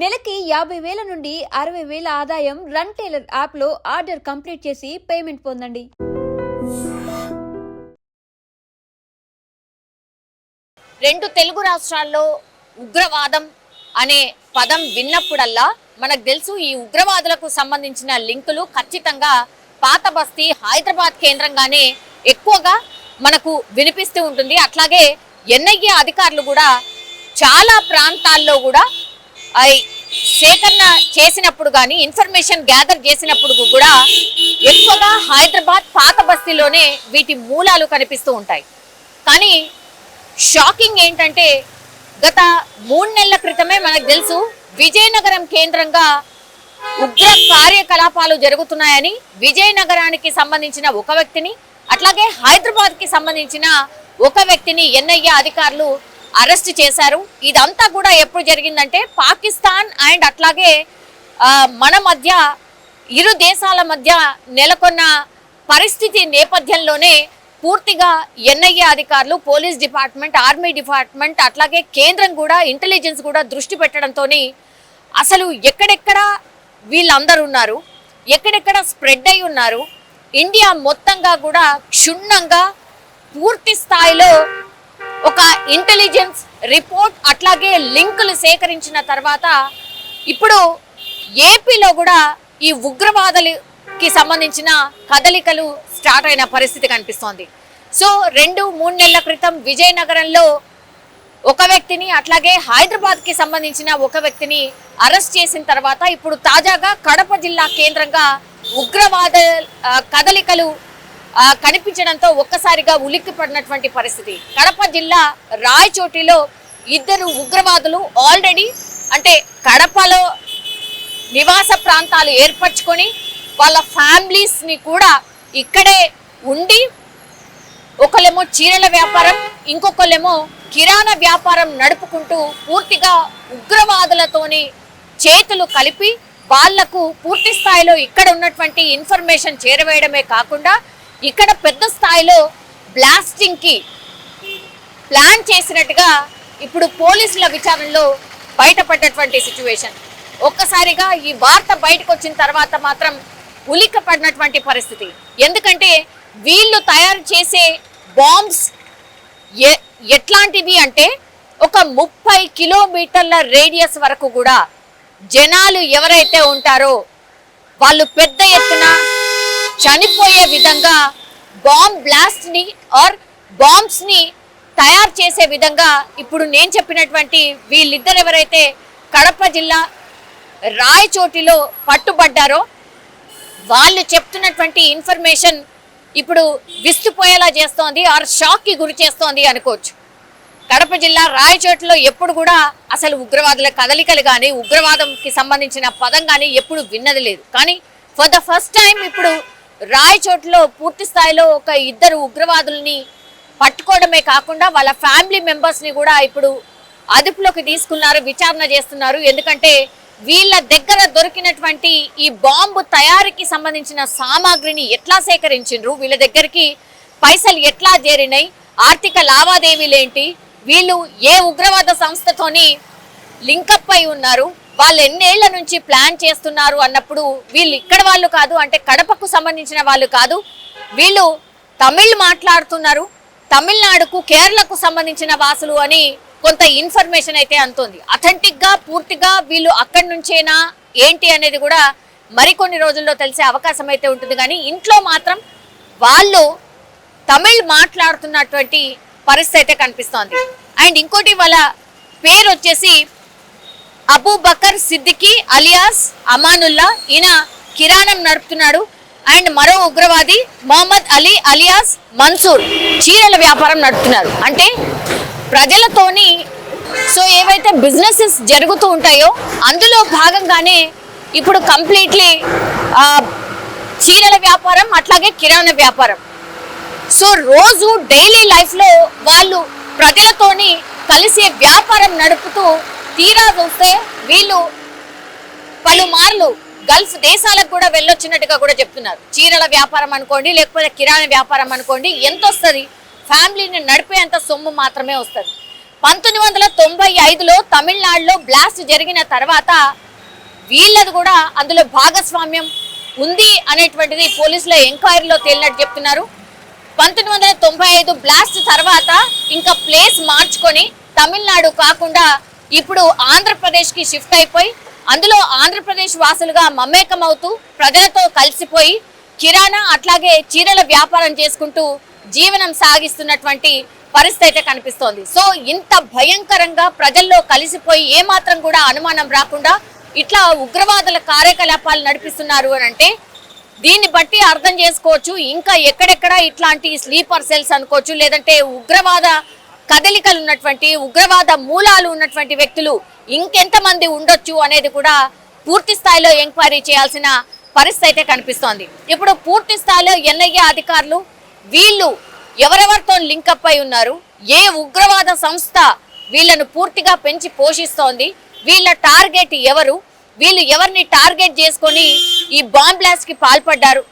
నెలకి 50,000 నుండి 60,000 ఆదాయం రన్ టైలర్ యాప్లో ఆర్డర్ కంప్లీట్ చేసి పేమెంట్ పొందండి. రెండు తెలుగు రాష్ట్రాల్లో ఉగ్రవాదం అనే పదం విన్నప్పుడల్లా మనకు తెలుసు ఈ ఉగ్రవాదులకు సంబంధించిన లింకులు ఖచ్చితంగా పాత బస్తీ హైదరాబాద్ కేంద్రంగానే ఎక్కువగా మనకు వినిపిస్తూ ఉంటుంది. అట్లాగే ఎన్ఐఏ అధికారులు కూడా చాలా ప్రాంతాల్లో కూడా సేకరణ చేసినప్పుడు కానీ ఇన్ఫర్మేషన్ గ్యాదర్ చేసినప్పుడు కూడా ఎక్కువగా హైదరాబాద్ పాత బస్తీలోనే వీటి మూలాలు కనిపిస్తూ ఉంటాయి. కానీ షాకింగ్ ఏంటంటే గత 3 నెలల క్రితమే మనకు తెలుసు విజయనగరం కేంద్రంగా ఉగ్ర కార్యకలాపాలు జరుగుతున్నాయని విజయనగరానికి సంబంధించిన ఒక వ్యక్తిని అట్లాగే హైదరాబాద్కి సంబంధించిన ఒక వ్యక్తిని ఎన్ఐఏ అధికారులు అరెస్ట్ చేశారు. ఇదంతా కూడా ఎప్పుడు జరిగిందంటే పాకిస్తాన్ అండ్ అట్లాగే మన మధ్య ఇరు దేశాల మధ్య నెలకొన్న పరిస్థితి నేపథ్యంలోనే పూర్తిగా ఎన్ఐఏ అధికారులు పోలీస్ డిపార్ట్మెంట్ ఆర్మీ డిపార్ట్మెంట్ అట్లాగే కేంద్రం కూడా ఇంటెలిజెన్స్ కూడా దృష్టి పెట్టడంతో అసలు ఎక్కడెక్కడ వీళ్ళందరూ ఉన్నారు, ఎక్కడెక్కడ స్ప్రెడ్ అయి ఉన్నారు, ఇండియా మొత్తంగా కూడా క్షుణ్ణంగా పూర్తి స్థాయిలో ఒక ఇంటెలిజెన్స్ రిపోర్ట్ అట్లాగే లింకులు సేకరించిన తర్వాత ఇప్పుడు ఏపీలో కూడా ఈ ఉగ్రవాదులకి సంబంధించిన కదలికలు స్టార్ట్ అయిన పరిస్థితి కనిపిస్తోంది. సో 2-3 నెలల క్రితం విజయనగరంలో ఒక వ్యక్తిని అట్లాగే హైదరాబాద్కి సంబంధించిన ఒక వ్యక్తిని అరెస్ట్ చేసిన తర్వాత ఇప్పుడు తాజాగా కడప జిల్లా కేంద్రంగా ఉగ్రవాద కదలికలు కనిపించడంతో ఒక్కసారిగా ఉలిక్కి పడినటువంటి పరిస్థితి. కడప జిల్లా రాయచోటిలో 2 ఉగ్రవాదులు ఆల్రెడీ అంటే కడపలో నివాస ప్రాంతాలు ఏర్పరచుకొని వాళ్ళ ఫ్యామిలీస్ని కూడా ఇక్కడే ఉండి ఒకళ్ళేమో చీరల వ్యాపారం ఇంకొకళ్ళేమో కిరాణా వ్యాపారం నడుపుకుంటూ పూర్తిగా ఉగ్రవాదులతోని చేతులు కలిపి వాళ్లకు పూర్తి స్థాయిలో ఇక్కడ ఉన్నటువంటి ఇన్ఫర్మేషన్ చేరవేయడమే కాకుండా ఇక్కడ పెద్ద స్థాయిలో బ్లాస్టింగ్కి ప్లాన్ చేసినట్టుగా ఇప్పుడు పోలీసుల విచారణలో బయటపడ్డటువంటి సిచ్యువేషన్. ఒక్కసారిగా ఈ వార్త బయటకు వచ్చిన తర్వాత మాత్రం ఉలిక్క పడినటువంటి పరిస్థితి. ఎందుకంటే వీళ్ళు తయారు చేసే బాంబ్స్ ఎట్లాంటివి అంటే ఒక 30 కిలోమీటర్ల రేడియస్ వరకు కూడా జనాలు ఎవరైతే ఉంటారో వాళ్ళు పెద్ద ఎత్తున చనిపోయే విధంగా బాంబ్ బ్లాస్ట్ ని ఆర్ బాంబ్స్ ని తయారు చేసే విధంగా ఇప్పుడు నేను చెప్పినటువంటి వీళ్ళిద్దరు ఎవరైతే కడప జిల్లా రాయచోటిలో పట్టుబడ్డారో వాళ్ళు చెప్తున్నటువంటి ఇన్ఫర్మేషన్ ఇప్పుడు విస్తుపోయేలా చేస్తోంది ఆర్ షాక్ కి గురి చేస్తోంది అనుకోవచ్చు. కడప జిల్లా రాయచోటిలో ఎప్పుడు కూడా అసలు ఉగ్రవాదుల కదలికలు కానీ ఉగ్రవాదంకి సంబంధించిన పదం కానీ ఎప్పుడు విన్నది లేదు. కానీ ఫర్ ద ఫస్ట్ టైం ఇప్పుడు రాయచోటిలో పూర్తి స్థాయిలో ఒక 2 ఉగ్రవాదుల్ని పట్టుకోవడమే కాకుండా వాళ్ళ ఫ్యామిలీ మెంబర్స్ని కూడా ఇప్పుడు అదుపులోకి తీసుకున్నారు, విచారణ చేస్తున్నారు. ఎందుకంటే వీళ్ళ దగ్గర దొరికినటువంటి ఈ బాంబు తయారీకి సంబంధించిన సామాగ్రిని ఎట్లా సేకరించిండ్రు, వీళ్ళ దగ్గరికి పైసలు ఎట్లా చేరినాయి, ఆర్థిక లావాదేవీలేంటి, వీళ్ళు ఏ ఉగ్రవాద సంస్థతోని లింకప్ అయి ఉన్నారు, వాళ్ళు ఎన్నేళ్ల నుంచి ప్లాన్ చేస్తున్నారు అన్నప్పుడు వీళ్ళు ఇక్కడ వాళ్ళు కాదు, అంటే కడపకు సంబంధించిన వాళ్ళు కాదు, వీళ్ళు తమిళ్ మాట్లాడుతున్నారు, తమిళనాడుకు కేరళకు సంబంధించిన వాసులు అని కొంత ఇన్ఫర్మేషన్ అయితే అందుతుంది. అథెంటిక్ గా పూర్తిగా వీళ్ళు అక్కడి నుంచేనా ఏంటి అనేది కూడా మరికొన్ని రోజుల్లో తెలిసే అవకాశం అయితే ఉంటుంది. కానీ ఇంట్లో మాత్రం వాళ్ళు తమిళ్ మాట్లాడుతున్నటువంటి పరిస్థితి అయితే కనిపిస్తోంది. అండ్ ఇంకోటి వాళ్ళ పేరు వచ్చేసి అబూబకర్ సిద్దికి అలియాస్ అమానుల్లా, ఈయన కిరాణం నడుపుతున్నాడు. అండ్ మరో ఉగ్రవాది మొహమ్మద్ అలీ అలియాస్ మన్సూర్ చీరల వ్యాపారం నడుపుతున్నారు. అంటే ప్రజలతోని సో ఏవైతే బిజినెసెస్ జరుగుతూ ఉంటాయో అందులో భాగంగానే ఇప్పుడు కంప్లీట్లీ చీరల వ్యాపారం అట్లాగే కిరాణా వ్యాపారం. సో రోజు డైలీ లైఫ్లో వాళ్ళు ప్రజలతోని కలిసే వ్యాపారం నడుపుతూ తీరా చూస్తే వీళ్ళు పలుమార్లు గల్ఫ్ దేశాలకు కూడా వెళ్ళొచ్చినట్టుగా కూడా చెప్తున్నారు. చీరల వ్యాపారం అనుకోండి లేకపోతే కిరాణా వ్యాపారం అనుకోండి, ఎంత వస్తుంది, ఫ్యామిలీని నడిపేంత సొమ్ము మాత్రమే వస్తుంది. 1995లో తమిళనాడులో బ్లాస్ట్ జరిగిన తర్వాత వీళ్ళది కూడా అందులో భాగస్వామ్యం ఉంది అనేటువంటిది పోలీసుల ఎంక్వైరీలో తేలినట్టు చెప్తున్నారు. 1995 బ్లాస్ట్ తర్వాత ఇంకా ప్లేస్ మార్చుకొని తమిళనాడు కాకుండా ఇప్పుడు ఆంధ్రప్రదేశ్కి షిఫ్ట్ అయిపోయి అందులో ఆంధ్రప్రదేశ్ వాసులుగా మమేకమవుతూ ప్రజలతో కలిసిపోయి కిరాణా అట్లాగే చీరల వ్యాపారం చేసుకుంటూ జీవనం సాగిస్తున్నటువంటి పరిస్థితి అయితే కనిపిస్తోంది. సో ఇంత భయంకరంగా ప్రజల్లో కలిసిపోయి ఏమాత్రం కూడా అనుమానం రాకుండా ఇట్లా ఉగ్రవాదుల కార్యకలాపాలు నడిపిస్తున్నారు అని అంటే దీన్ని బట్టి అర్థం చేసుకోవచ్చు ఇంకా ఎక్కడెక్కడ ఇట్లాంటి స్లీపర్ సెల్స్ అనుకోవచ్చు, లేదంటే ఉగ్రవాద కదలికలు ఉన్నటువంటి ఉగ్రవాద మూలాలు ఉన్నటువంటి వ్యక్తులు ఇంకెంతమంది ఉండొచ్చు అనేది కూడా పూర్తి స్థాయిలో ఎంక్వైరీ చేయాల్సిన పరిస్థితి అయితే కనిపిస్తోంది. ఇప్పుడు పూర్తి స్థాయిలో ఎన్ఐఏ అధికారులు వీళ్ళు ఎవరెవరితో లింకప్ అయి ఉన్నారు, ఏ ఉగ్రవాద సంస్థ వీళ్ళను పూర్తిగా పెంచి పోషిస్తోంది, వీళ్ళ టార్గెట్ ఎవరు, వీళ్ళు ఎవరిని టార్గెట్ చేసుకొని ఈ బాంబ్ బ్లాస్ట్ కి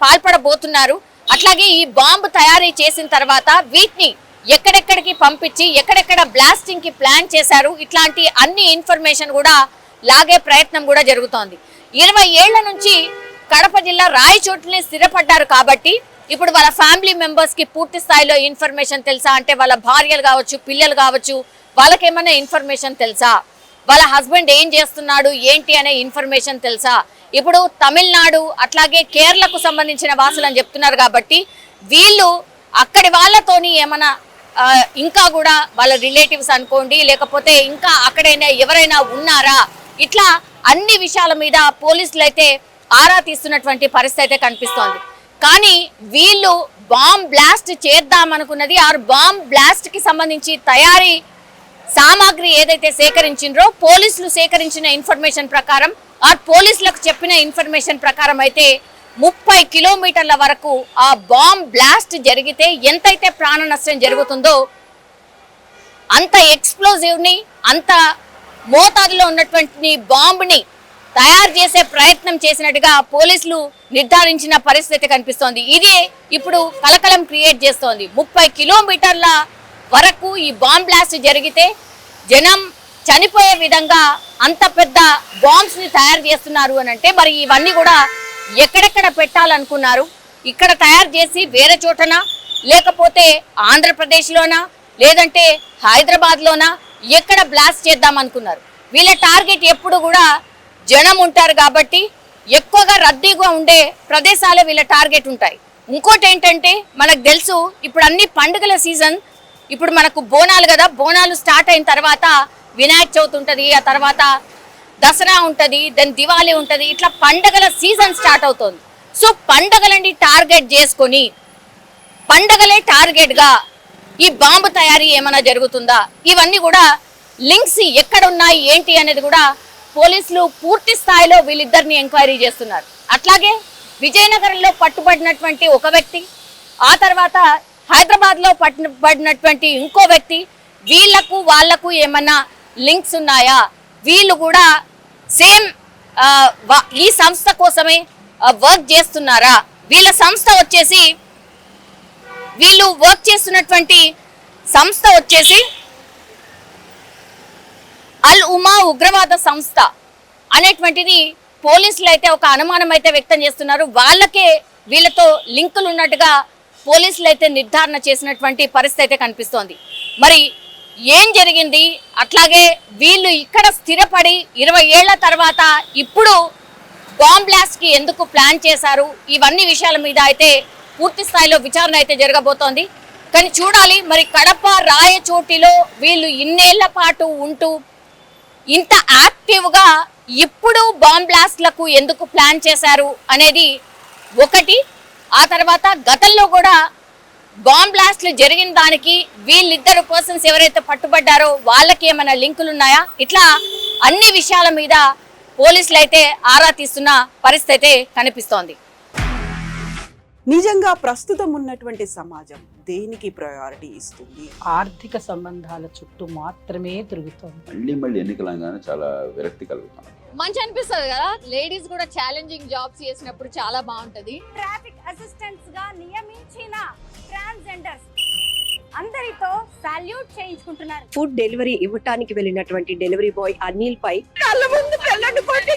పాల్పడబోతున్నారు, అట్లాగే ఈ బాంబు తయారీ చేసిన తర్వాత వీటిని ఎక్కడెక్కడికి పంపించి ఎక్కడెక్కడ బ్లాస్టింగ్ కి ప్లాన్ చేశారు, ఇట్లాంటి అన్ని ఇన్ఫర్మేషన్ కూడా లాగే ప్రయత్నం కూడా జరుగుతోంది. 20 ఏళ్ల నుంచి కడప జిల్లా రాయచోటిని స్థిరపడ్డారు కాబట్టి ఇప్పుడు వాళ్ళ ఫ్యామిలీ మెంబర్స్ కి పూర్తి స్థాయిలో ఇన్ఫర్మేషన్ తెలుసా అంటే వాళ్ళ భార్యలు కావచ్చు, పిల్లలు కావచ్చు, వాళ్ళకేమైనా ఇన్ఫర్మేషన్ తెలుసా, వాళ్ళ హస్బెండ్ ఏం చేస్తున్నాడు ఏంటి అనే ఇన్ఫర్మేషన్ తెలుసా, ఇప్పుడు తమిళనాడు అట్లాగే కేరళకు సంబంధించిన వాసులు అని చెప్తున్నారు కాబట్టి వీళ్ళు అక్కడి వాళ్ళతోని ఏమైనా ఇంకా కూడా వాళ్ళ రిలేటివ్స్ అనుకోండి లేకపోతే ఇంకా అక్కడైనా ఎవరైనా ఉన్నారా, ఇట్లా అన్ని విషయాల మీద పోలీసులు అయితే ఆరా తీస్తున్నటువంటి పరిస్థితి అయితే కనిపిస్తోంది. కానీ వీళ్ళు బాంబ్ బ్లాస్ట్ చేద్దామనుకున్నది ఆర్ బాంబ్ బ్లాస్ట్ కి సంబంధించి తయారీ సామాగ్రి ఏదైతే సేకరించిండ్రో పోలీసులు సేకరించిన ఇన్ఫర్మేషన్ ప్రకారం ఆర్ పోలీసులకు చెప్పిన ఇన్ఫర్మేషన్ ప్రకారం అయితే 30 కిలోమీటర్ల వరకు ఆ బాంబ్ బ్లాస్ట్ జరిగితే ఎంతైతే ప్రాణ నష్టం జరుగుతుందో అంత ఎక్స్ప్లోజివ్ ని అంత మోతాదులో ఉన్నటువంటి బాంబుని తయారు చేసే ప్రయత్నం చేసినట్టుగా పోలీసులు నిర్ధారించిన పరిస్థితి కనిపిస్తోంది. ఇదే ఇప్పుడు కలకలం క్రియేట్ చేస్తోంది. 30 కిలోమీటర్ల వరకు ఈ బాంబ్ బ్లాస్ట్ జరిగితే జనం చనిపోయే విధంగా అంత పెద్ద బాంబ్స్ ని తయారు చేస్తున్నారు అని అంటే మరి ఇవన్నీ కూడా ఎక్కడెక్కడ పెట్టాలనుకున్నారు, ఇక్కడ తయారు చేసి వేరే చోటనా లేకపోతే ఆంధ్రప్రదేశ్లోనా లేదంటే హైదరాబాద్లోనా ఎక్కడ బ్లాస్ట్ చేద్దాం అనుకున్నారు. వీళ్ళ టార్గెట్ ఎప్పుడు కూడా జనం ఉంటారు కాబట్టి ఎక్కువగా రద్దీగా ఉండే ప్రదేశాలే వీళ్ళ టార్గెట్ ఉంటాయి. ఇంకోటి ఏంటంటే మనకు తెలుసు ఇప్పుడు అన్ని పండుగల సీజన్, ఇప్పుడు మనకు బోనాలు కదా, బోనాలు స్టార్ట్ అయిన తర్వాత వినాయక చవితి ఉంటుంది, ఆ తర్వాత దసరా ఉంటుంది, దెన్ దివాళీ ఉంటుంది, ఇట్లా పండగల సీజన్ స్టార్ట్ అవుతుంది. సో పండగలని టార్గెట్ చేసుకొని పండగలే టార్గెట్ గా ఈ బాంబు తయారీ ఏమైనా జరుగుతుందా, ఇవన్నీ కూడా లింక్స్ ఎక్కడ ఉన్నాయి ఏంటి అనేది కూడా పోలీసులు పూర్తి స్థాయిలో వీళ్ళిద్దరిని ఎంక్వైరీ చేస్తున్నారు. అట్లాగే విజయనగరంలో పట్టుబడినటువంటి ఒక వ్యక్తి, ఆ తర్వాత హైదరాబాద్ లో పట్టుబడినటువంటి ఇంకో వ్యక్తి, వీళ్లకు వాళ్లకు ఏమన్నా లింక్స్ ఉన్నాయా, వీళ్ళు కూడా సేమ్ ఈ సంస్థ కోసమే వర్క్ చేస్తున్నారా, వీళ్ళ సంస్థ వచ్చేసి వీళ్ళు వర్క్ చేస్తున్నటువంటి సంస్థ వచ్చేసి అల్ ఉమా ఉగ్రవాద సంస్థ అనేటువంటిది పోలీసులు అయితే ఒక అనుమానం అయితే వ్యక్తం చేస్తున్నారు. వాళ్ళకే వీళ్ళతో లింకులు ఉన్నట్టుగా పోలీసులు అయితే నిర్ధారణ చేసినటువంటి పరిస్థితి అయితే కనిపిస్తోంది. మరి ఏం జరిగింది, అట్లాగే వీళ్ళు ఇక్కడ స్థిరపడి 20 ఏళ్ల తర్వాత ఇప్పుడు బాంబ్ బ్లాస్ట్ కి ఎందుకు ప్లాన్ చేశారు, ఇవన్నీ విషయాల మీద అయితే పూర్తి స్థాయిలో విచారణ అయితే జరగబోతోంది. కానీ చూడాలి మరి కడప రాయచోటిలో వీళ్ళు ఇన్నేళ్ల పాటు ఉంటూ ఇంత యాక్టివ్ గా ఇప్పుడు బాంబ్ బ్లాస్ట్లకు ఎందుకు ప్లాన్ చేశారు అనేది ఒకటి. ఆ తర్వాత గతంలో కూడా బాంబ్ బ్లాస్ట్లు జరిగిన దానికి వీళ్ళిద్దరు పర్సన్స్ ఎవరైతే పట్టుబడ్డారో వాళ్ళకి ఏమైనా లింకులు ఉన్నాయా, ఇట్లా అన్ని విషయాల మీద పోలీసులు అయితే ఆరా తీస్తున్న పరిస్థితి అయితే కనిపిస్తోంది. నిజంగా ప్రస్తుతం ఉన్నటువంటి సమాజం దేనికి ప్రయారిటీ ఇస్తుంది? ఆర్థిక సంబంధాల చుట్టూ మాత్రమే తిరుగుతుంది. మళ్ళీ ఎన్నికలంగానే చాలా విరక్తి కలుగుతాం. మంచి అనిపిస్తుంది కదా, లేడీస్ కూడా ఛాలెంజింగ్ జాబ్స్ చేసినప్పుడు చాలా బాగుంటది. ట్రాఫిక్ అసిస్టెంట్స్ గా నియమించిన ట్రాన్స్జెండర్స్ అందరితో సాల్యూట్ చేయించుకుంటున్నారు. ఫుడ్ డెలివరీ ఇవ్వటానికి వెళ్ళినటువంటి డెలివరీ బాయ్ అనిల్ పై కళ్ళ ముందు పెళ్ళండి కొట్టి